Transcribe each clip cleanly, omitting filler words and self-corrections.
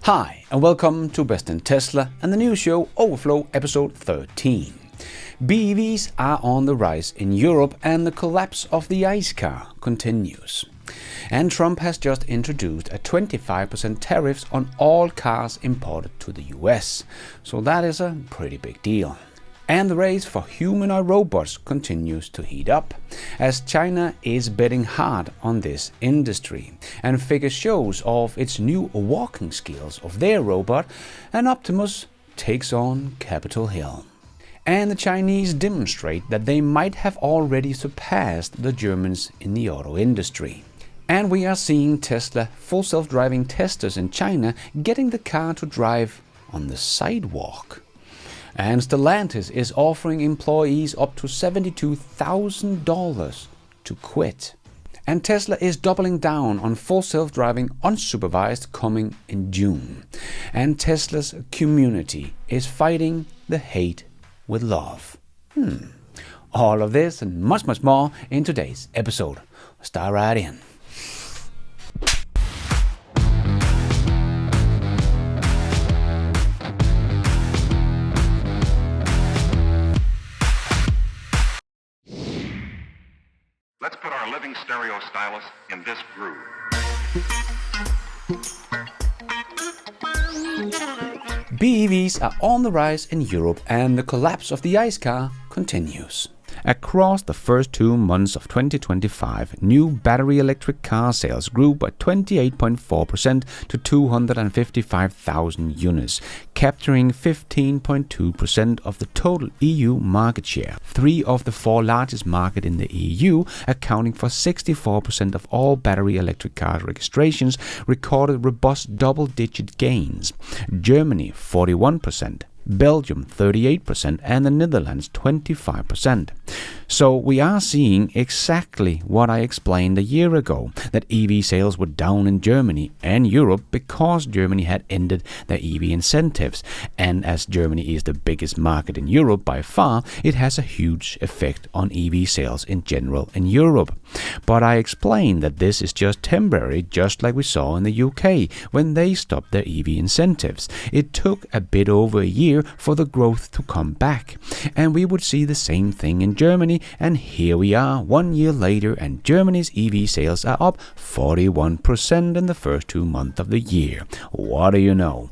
Hi, and welcome to Best in Tesla and the news show Overflow episode 13. BEVs are on the rise in Europe and the collapse of the ICE car continues. And Trump has just introduced a 25% tariffs on all cars imported to the US. So that is a pretty big deal. And the race for humanoid robots continues to heat up, as China is betting hard on this industry, and figures shows off its new walking skills of their robot, and Optimus takes on Capitol Hill. And the Chinese demonstrate that they might have already surpassed the Germans in the auto industry. And we are seeing Tesla full self-driving testers in China getting the car to drive on the sidewalk. And Stellantis is offering employees up to $72,000 to quit. And Tesla is doubling down on full self-driving unsupervised coming in June. And Tesla's community is fighting the hate with love. All of this and much more in today's episode. Start right in. Let's put our living stereo stylus in this groove. BEVs are on the rise in Europe and the collapse of the ICE car continues. Across the first 2 months of 2025, new battery electric car sales grew by 28.4% to 255,000 units, capturing 15.2% of the total EU market share. 3 of the 4 largest markets in the EU, accounting for 64% of all battery electric car registrations, recorded robust double-digit gains. Germany 41%. Belgium 38% and the Netherlands 25%. So we are seeing exactly what I explained a year ago, that EV sales were down in Germany and Europe because Germany had ended their EV incentives. And as Germany is the biggest market in Europe by far, it has a huge effect on EV sales in general in Europe. But I explained that this is just temporary, just like we saw in the UK when they stopped their EV incentives. It took a bit over a year for the growth to come back, and we would see the same thing in Germany, and here we are 1 year later, and Germany's EV sales are up 41% in the first 2 months of the year. What do you know?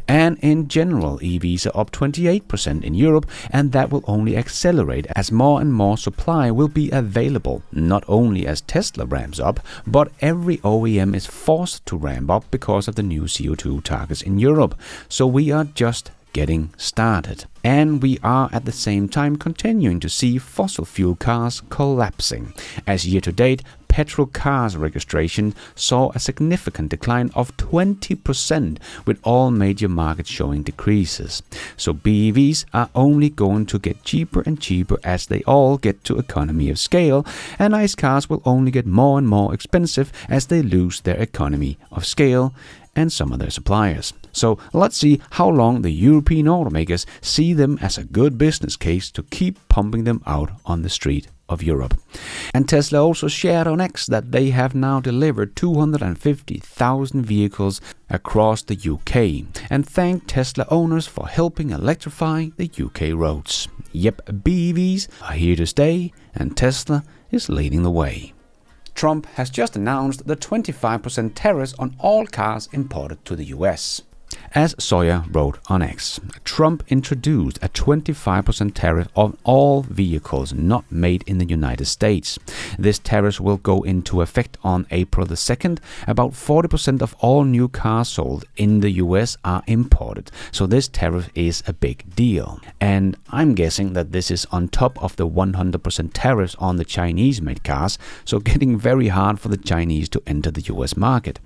And in general, EVs are up 28% in Europe, and that will only accelerate as more and more supply will be available, not only as Tesla ramps up, but every OEM is forced to ramp up because of the new CO2 targets in Europe. So we are just getting started. And we are at the same time continuing to see fossil fuel cars collapsing, as year to date petrol cars registration saw a significant decline of 20%, with all major markets showing decreases. So BEVs are only going to get cheaper and cheaper as they all get to economy of scale, and ICE cars will only get more and more expensive as they lose their economy of scale and some of their suppliers. So let's see how long the European automakers see them as a good business case to keep pumping them out on the street of Europe. And Tesla also shared on X that they have now delivered 250,000 vehicles across the UK, and thanked Tesla owners for helping electrify the UK roads. Yep, BEVs are here to stay, and Tesla is leading the way. Trump has just announced the 25% tariffs on all cars imported to the US. As Soar wrote on X, Trump introduced a 25% tariff on all vehicles not made in the United States. This tariff will go into effect on April the 2nd. About 40% of all new cars sold in the US are imported, so this tariff is a big deal. And I'm guessing that this is on top of the 100% tariffs on the Chinese-made cars, so getting very hard for the Chinese to enter the US market.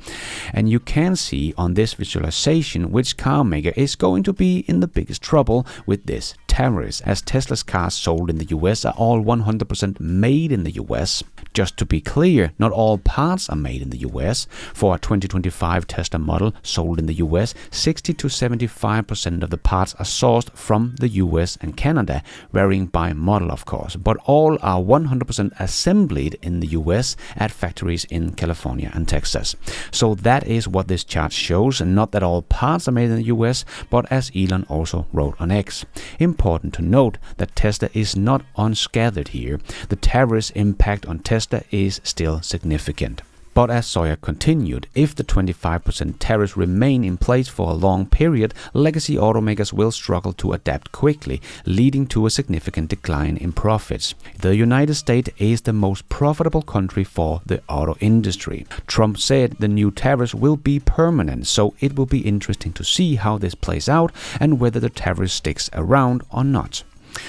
And you can see on this visualization which car maker is going to be in the biggest trouble with this tariff. tariffs, as Tesla's cars sold in the US are all 100% made in the US. Just to be clear, not all parts are made in the US. For a 2025 Tesla model sold in the US, 60 to 75% of the parts are sourced from the US and Canada, varying by model of course, but all are 100% assembled in the US at factories in California and Texas. So that is what this chart shows, and not that all parts are made in the US, but as Elon also wrote on X. Important to note that Tesla is not unscathed here. The tariffs impact on Tesla is still significant. But as Sawyer continued, if the 25% tariffs remain in place for a long period, legacy automakers will struggle to adapt quickly, leading to a significant decline in profits. The United States is the most profitable country for the auto industry. Trump said the new tariffs will be permanent, so it will be interesting to see how this plays out and whether the tariff sticks around or not.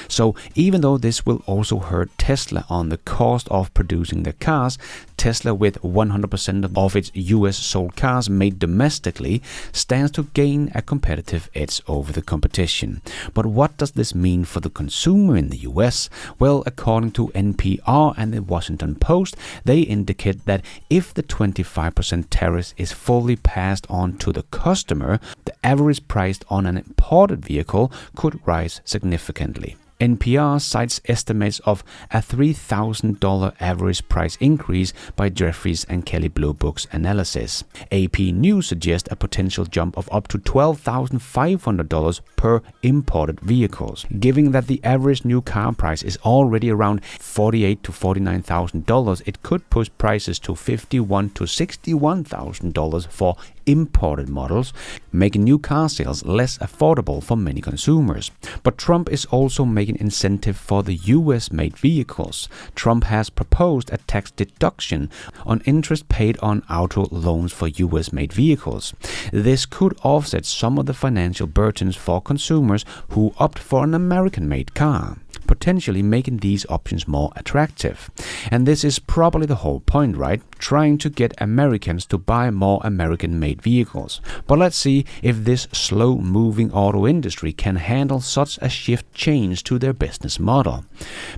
So even though this will also hurt Tesla on the cost of producing their cars, Tesla, with 100% of its US sold cars made domestically, stands to gain a competitive edge over the competition. But what does this mean for the consumer in the US? Well, according to NPR and the Washington Post, they indicate that if the 25% tariff is fully passed on to the customer, the average price on an imported vehicle could rise significantly. NPR cites estimates of a $3,000 average price increase by Jeffries and Kelly Blue Book's analysis. AP News suggests a potential jump of up to $12,500 per imported vehicles. Given that the average new car price is already around $48,000 to $49,000, it could push prices to $51,000 to $61,000 for imported models, making new car sales less affordable for many consumers. But Trump is also making incentive for the US-made vehicles. Trump has proposed a tax deduction on interest paid on auto loans for US-made vehicles. This could offset some of the financial burdens for consumers who opt for an American-made car, potentially making these options more attractive. And this is probably the whole point, right? Trying to get Americans to buy more American-made vehicles. But let's see if this slow-moving auto industry can handle such a shift change to their business model.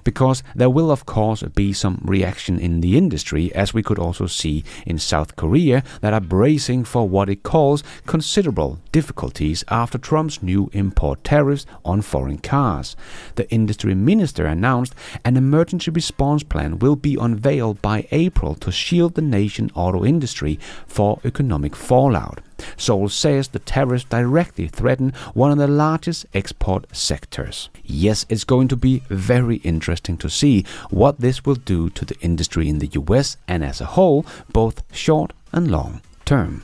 Because there will of course be some reaction in the industry, as we could also see in South Korea, that are bracing for what it calls considerable difficulties after Trump's new import tariffs on foreign cars. The industry minister announced an emergency response plan will be unveiled by April to shield the nation's auto industry for economic fallout. Seoul says the tariffs directly threaten one of the largest export sectors. Yes, it's going to be very interesting to see what this will do to the industry in the US and as a whole, both short and long term.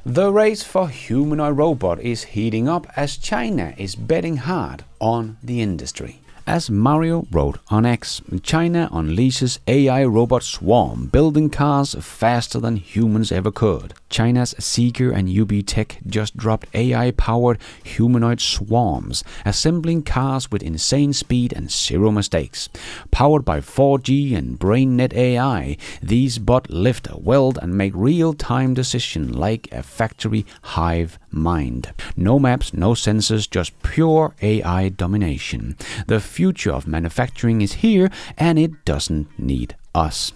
The race for humanoid robot is heating up as China is betting hard on the industry. As Mario wrote on X, China unleashes AI robot swarm, building cars faster than humans ever could. China's Seeker and UB Tech just dropped AI-powered humanoid swarms, assembling cars with insane speed and zero mistakes. Powered by 4G and BrainNet AI, these bots lift, weld, and make real-time decisions like a factory hive mind. No maps, no sensors, just pure AI domination. The future of manufacturing is here, and it doesn't need us.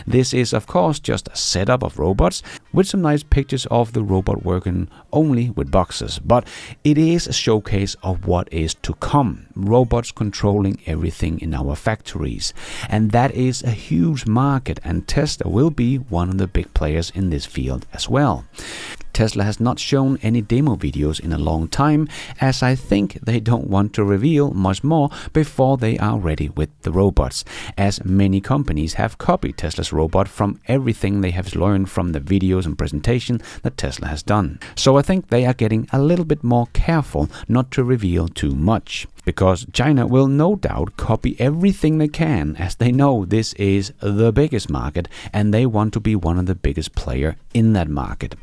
This is of course just a setup of robots with some nice pictures of the robot working only with boxes, but it is a showcase of what is to come. Robots controlling everything in our factories, and that is a huge market, and Tesla will be one of the big players in this field as well. Tesla has not shown any demo videos in a long time, as I think they don't want to reveal much more before they are ready with the robots, as many companies have copied Tesla's robot from everything they have learned from the videos and presentation that Tesla has done. So I think they are getting a little bit more careful not to reveal too much, because China will no doubt copy everything they can, as they know this is the biggest market and they want to be one of the biggest players in that market,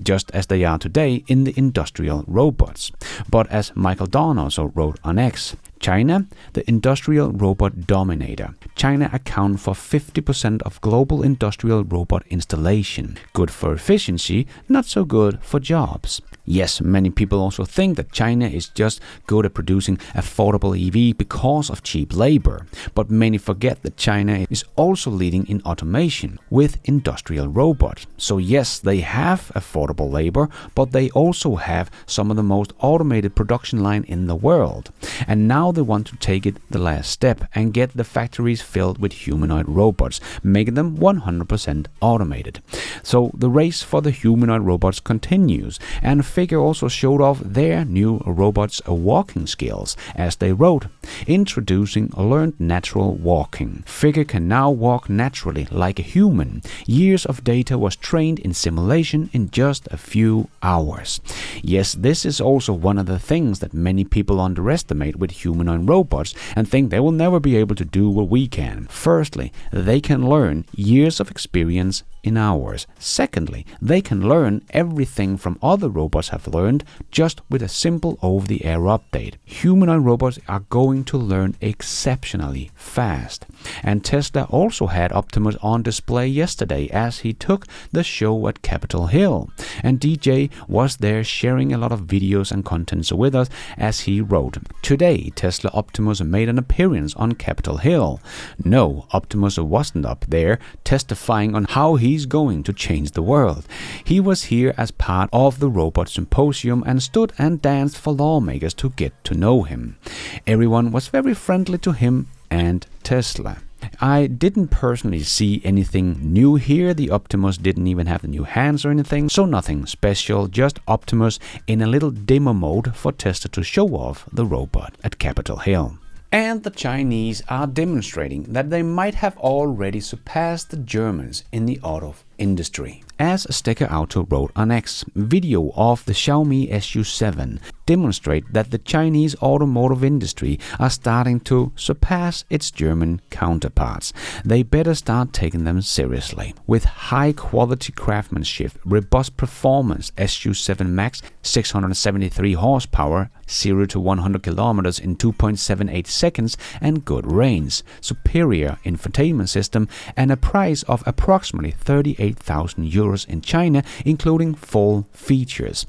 just as they are today in the industrial robots. But as Michael Dawn also wrote on X, China, the industrial robot dominator. China accounts for 50% of global industrial robot installation. Good for efficiency, not so good for jobs. Yes, many people also think that China is just good at producing affordable EV because of cheap labor. But many forget that China is also leading in automation with industrial robots. So yes, they have affordable labor, but they also have some of the most automated production line in the world. And now they want to take it the last step and get the factories filled with humanoid robots, making them 100% automated. So the race for the humanoid robots continues, and Figure also showed off their new robots' walking skills, as they wrote, introducing learned natural walking. Figure can now walk naturally like a human. Years of data was trained in simulation in just a few hours. Yes, this is also one of the things that many people underestimate with humanoid robots and think they will never be able to do what we can. Firstly, they can learn years of experience in hours. Secondly, they can learn everything from other robots have learned just with a simple over-the-air update. Humanoid robots are going to learn exceptionally fast. And Tesla also had Optimus on display yesterday as he took the show at Capitol Hill. And DJ was there sharing a lot of videos and contents with us as he wrote, "Today, Tesla Optimus made an appearance on Capitol Hill. No, Optimus wasn't up there testifying on how he's going to change the world. He was here as part of the robot symposium and stood and danced for lawmakers to get to know him. Everyone was very friendly to him and Tesla." I didn't personally see anything new here. The Optimus didn't even have the new hands or anything, so nothing special, just Optimus in a little demo mode for Tesla to show off the robot at Capitol Hill. And the Chinese are demonstrating that they might have already surpassed the Germans in the auto industry. As Stecker Auto wrote on X, video of the Xiaomi SU7 demonstrate that the Chinese automotive industry are starting to surpass its German counterparts. They better start taking them seriously. With high quality craftsmanship, robust performance, SU7 Max 673 horsepower, 0 to 100 kilometers in 2.78 seconds and good range, superior infotainment system, and a price of approximately 38,000 euros in China, including full features.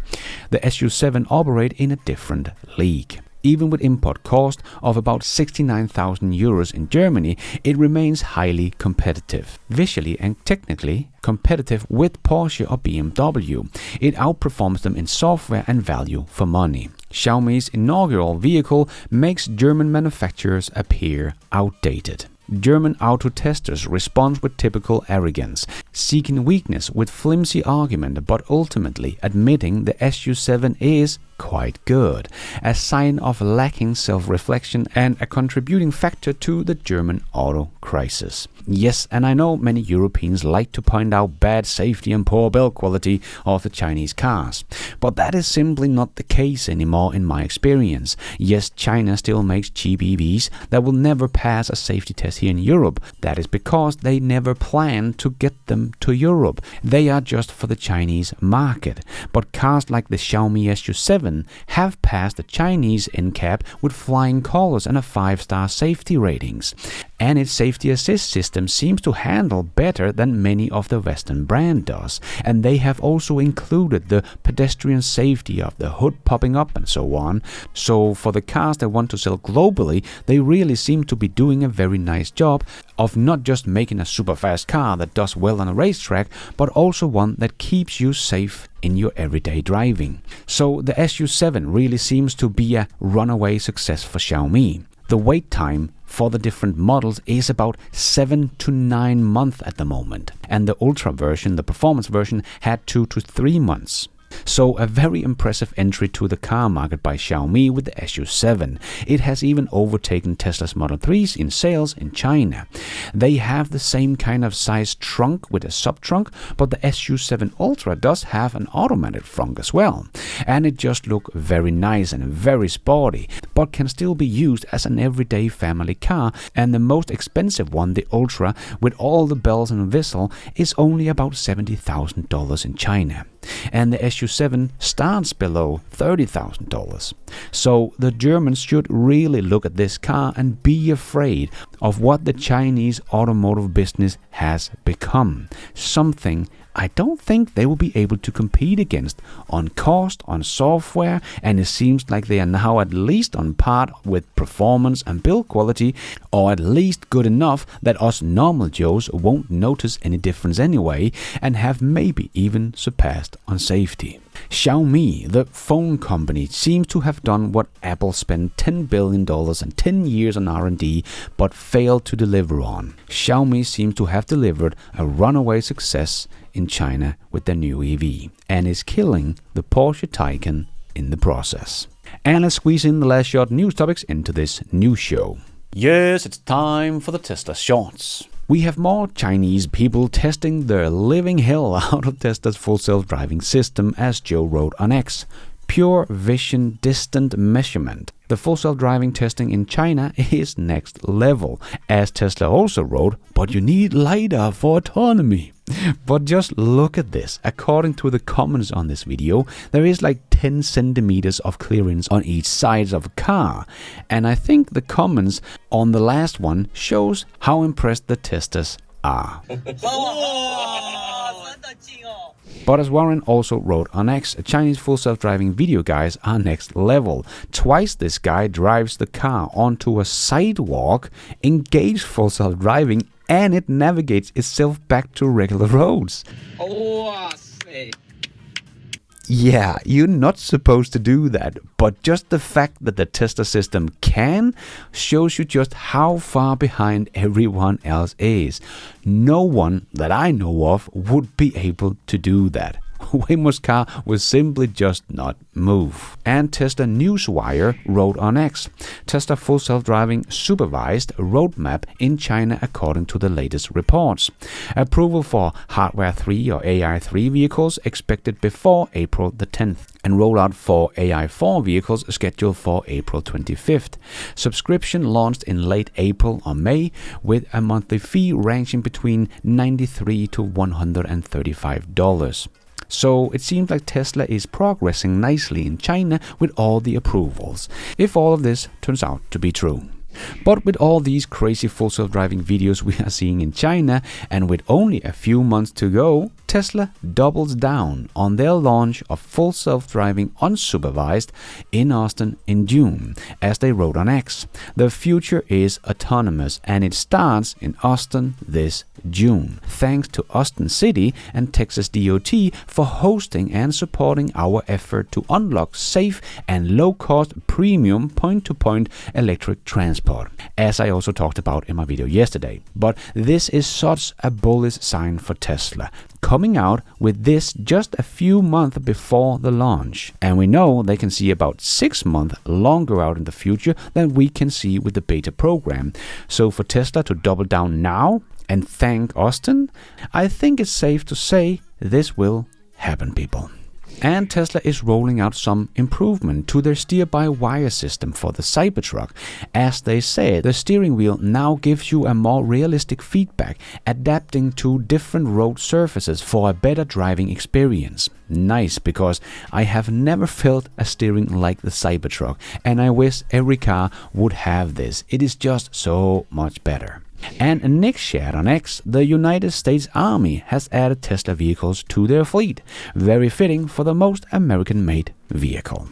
The SU7 operate in a different league. Even with import cost of about 69,000 euros in Germany, it remains highly competitive. Visually and technically competitive with Porsche or BMW. It outperforms them in software and value for money. Xiaomi's inaugural vehicle makes German manufacturers appear outdated. German auto testers respond with typical arrogance, seeking weakness with flimsy argument but ultimately admitting the SU7 is quite good, a sign of lacking self-reflection and a contributing factor to the German auto crisis. Yes, and I know many Europeans like to point out bad safety and poor build quality of the Chinese cars, but that is simply not the case anymore in my experience. Yes, China still makes cheap EVs that will never pass a safety test here in Europe. That is because they never plan to get them to Europe. They are just for the Chinese market. But cars like the Xiaomi SU7 have passed the Chinese NCAP with flying colors and a 5-star safety ratings. And its safety assist system seems to handle better than many of the Western brand does. And they have also included the pedestrian safety of the hood popping up and so on. So for the cars they want to sell globally, they really seem to be doing a very nice job of not just making a super fast car that does well on a racetrack, but also one that keeps you safe in your everyday driving. So the SU7 really seems to be a runaway success for Xiaomi. The wait time for the different models is about 7 to 9 months at the moment, and the Ultra version, the performance version, had 2 to 3 months. So a very impressive entry to the car market by Xiaomi with the SU7. It has even overtaken Tesla's Model 3s in sales in China. They have the same kind of size trunk with a sub-trunk, but the SU7 Ultra does have an automatic trunk as well. And it just looks very nice and very sporty, but can still be used as an everyday family car. And the most expensive one, the Ultra, with all the bells and whistles, is only about $70,000 in China. and the SU7 starts below $30,000. So the Germans should really look at this car and be afraid of what the Chinese automotive business has become. Something I don't think they will be able to compete against on cost, on software, and it seems like they are now at least on par with performance and build quality, or at least good enough that us normal Joes won't notice any difference anyway, and have maybe even surpassed on safety. Xiaomi, the phone company, seems to have done what Apple spent $10 billion and 10 years on R&D but failed to deliver on. Xiaomi seems to have delivered a runaway success in China with their new EV and is killing the Porsche Taycan in the process. And let's squeeze in the last short news topics into this news show. Yes, it's time for the Tesla Shorts. We have more Chinese people testing their living hell out of Tesla's full self-driving system, as Joe wrote on X. Pure vision distant measurement. The full self-driving testing in China is next level, as Tesla also wrote, but you need LiDAR for autonomy. But just look at this. According to the comments on this video, there is like 10 centimeters of clearance on each side of a car. And I think the comments on the last one shows how impressed the testers are. But as Warren also wrote on X, Chinese full self-driving video guys are next level. Twice this guy drives the car onto a sidewalk, engaged full self-driving, and it navigates itself back to regular roads. Yeah, you're not supposed to do that, but just the fact that the Tesla system can shows you just how far behind everyone else is. No one that I know of would be able to do that. Waymo's car will simply just not move. And Tesla Newswire wrote on X, Tesla full self-driving supervised roadmap in China according to the latest reports. Approval for Hardware 3 or AI3 vehicles expected before April the 10th. And rollout for AI4 vehicles scheduled for April 25th. Subscription launched in late April or May with a monthly fee ranging between $93 to $135. So it seems like Tesla is progressing nicely in China with all the approvals, if all of this turns out to be true. But with all these crazy full self-driving videos we are seeing in China, and with only a few months to go, Tesla doubles down on their launch of full self-driving unsupervised in Austin in June. As they wrote on X, the future is autonomous and it starts in Austin this June. Thanks to Austin City and Texas DOT for hosting and supporting our effort to unlock safe and low-cost premium point-to-point electric transport, as I also talked about in my video yesterday. But this is such a bullish sign for Tesla, coming out with this just a few months before the launch. And we know they can see about 6 months longer out in the future than we can see with the beta program. So for Tesla to double down now and thank Austin, I think it's safe to say this will happen, people. And Tesla is rolling out some improvement to their steer-by-wire system for the Cybertruck. As they said, the steering wheel now gives you a more realistic feedback, adapting to different road surfaces for a better driving experience. Nice, because I have never felt a steering like the Cybertruck, and I wish every car would have this. It is just so much better. And Nick shared on X, the United States Army has added Tesla vehicles to their fleet, very fitting for the most American-made vehicle.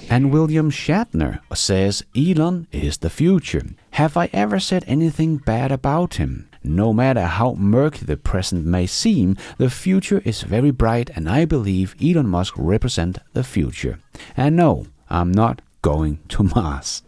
And William Shatner says Elon is the future. Have I ever said anything bad about him? No matter how murky the present may seem, the future is very bright, and I believe Elon Musk represents the future. And no, I'm not going to Mars.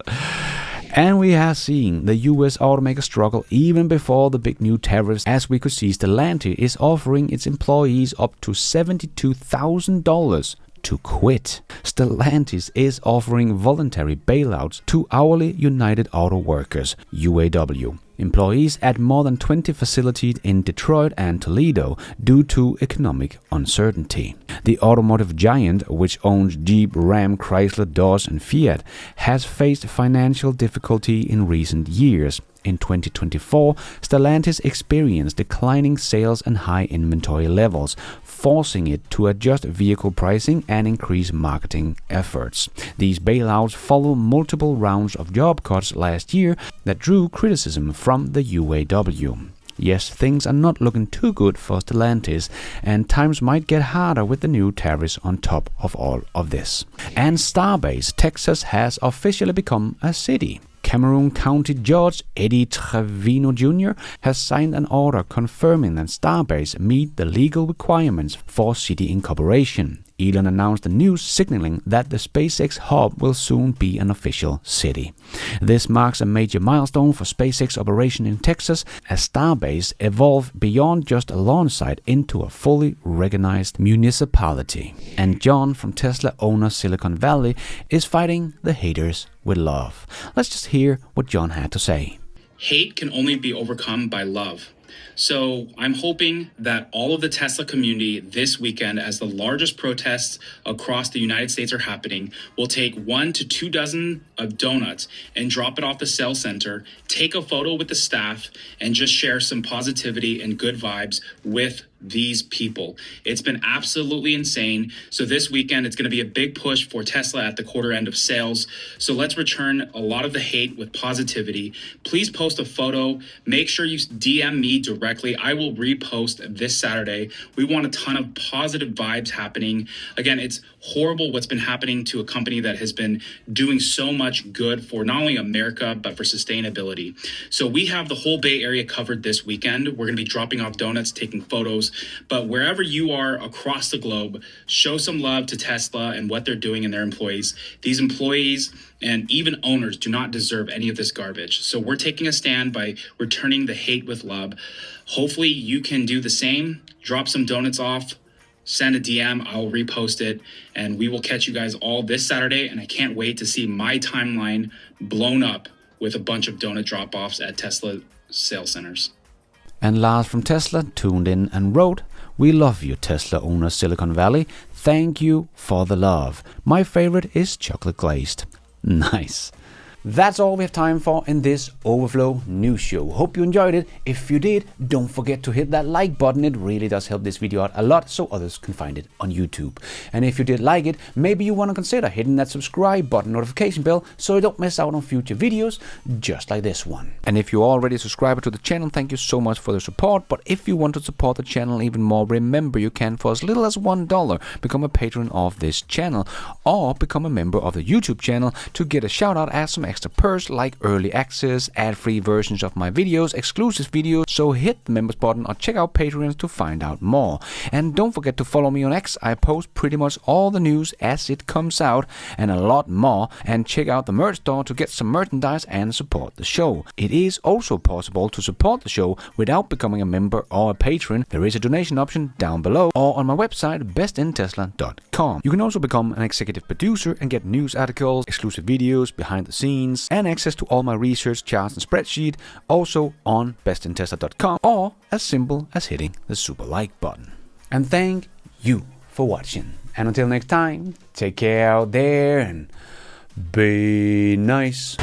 And we are seeing the US automaker struggle even before the big new tariffs, as we could see Stellantis is offering its employees up to $72,000 to quit. Stellantis is offering voluntary bailouts to hourly United Auto Workers, UAW. Employees at more than 20 facilities in Detroit and Toledo due to economic uncertainty. The automotive giant, which owns Jeep, Ram, Chrysler, Dodge and Fiat, has faced financial difficulty in recent years. In 2024, Stellantis experienced declining sales and high inventory levels, forcing it to adjust vehicle pricing and increase marketing efforts. These bailouts follow multiple rounds of job cuts last year that drew criticism from the UAW. Yes, things are not looking too good for Stellantis, and times might get harder with the new tariffs on top of all of this. And Starbase, Texas, has officially become a city. Cameroon County Judge Eddie Trevino Jr. has signed an order confirming that Starbase meet the legal requirements for city incorporation. Elon announced the news, signaling that the SpaceX hub will soon be an official city. This marks a major milestone for SpaceX operation in Texas, as Starbase evolved beyond just a launch site into a fully recognized municipality. And John from Tesla owner Silicon Valley is fighting the haters with love. Let's just hear what John had to say. Hate can only be overcome by love. So I'm hoping that all of the Tesla community this weekend, as the largest protests across the United States are happening, will take 1 to 2 dozen of donuts and drop it off the sales center, take a photo with the staff, and just share some positivity and good vibes with these people. It's been absolutely insane. So this weekend, it's going to be a big push for Tesla at the quarter end of sales. So let's return a lot of the hate with positivity. Please post a photo. Make sure you DM me directly. I will repost this Saturday. We want a ton of positive vibes happening. Again, it's horrible what's been happening to a company that has been doing so much good for not only America, but for sustainability. So we have the whole Bay Area covered this weekend. We're going to be dropping off donuts, taking photos. But wherever you are across the globe, show some love to Tesla and what they're doing and their employees. These employees and even owners do not deserve any of this garbage. So we're taking a stand by returning the hate with love. Hopefully you can do the same. Drop some donuts off. Send a DM, I'll repost it, and we will catch you guys all this Saturday. And I can't wait to see my timeline blown up with a bunch of donut drop-offs at Tesla sales centers. And Lars from Tesla tuned in and wrote, "We love you, Tesla owner Silicon Valley. Thank you for the love. My favorite is chocolate glazed." Nice. That's all we have time for in this Overflow News Show. Hope you enjoyed it. If you did, don't forget to hit that like button. It really does help this video out a lot so others can find it on YouTube. And if you did like it, maybe you want to consider hitting that subscribe button, notification bell, so you don't miss out on future videos just like this one. And if you're already a subscriber to the channel, thank you so much for the support. But if you want to support the channel even more, remember you can, for as little as $1, become a patron of this channel, or become a member of the YouTube channel to get a shout out as some extra perks like early access, ad-free versions of my videos, exclusive videos. So hit the members button or check out Patreon to find out more. And don't forget to follow me on X. I post pretty much all the news as it comes out and a lot more. And check out the merch store to get some merchandise and support the show. It is also possible to support the show without becoming a member or a patron. There is a donation option down below or on my website bestintesla.com. You can also become an executive producer and get news articles, exclusive videos, behind the scenes, and access to all my research, charts and spreadsheet, also on bestintesla.com, or as simple as hitting the super like button. And thank you for watching. And until next time, take care out there and be nice.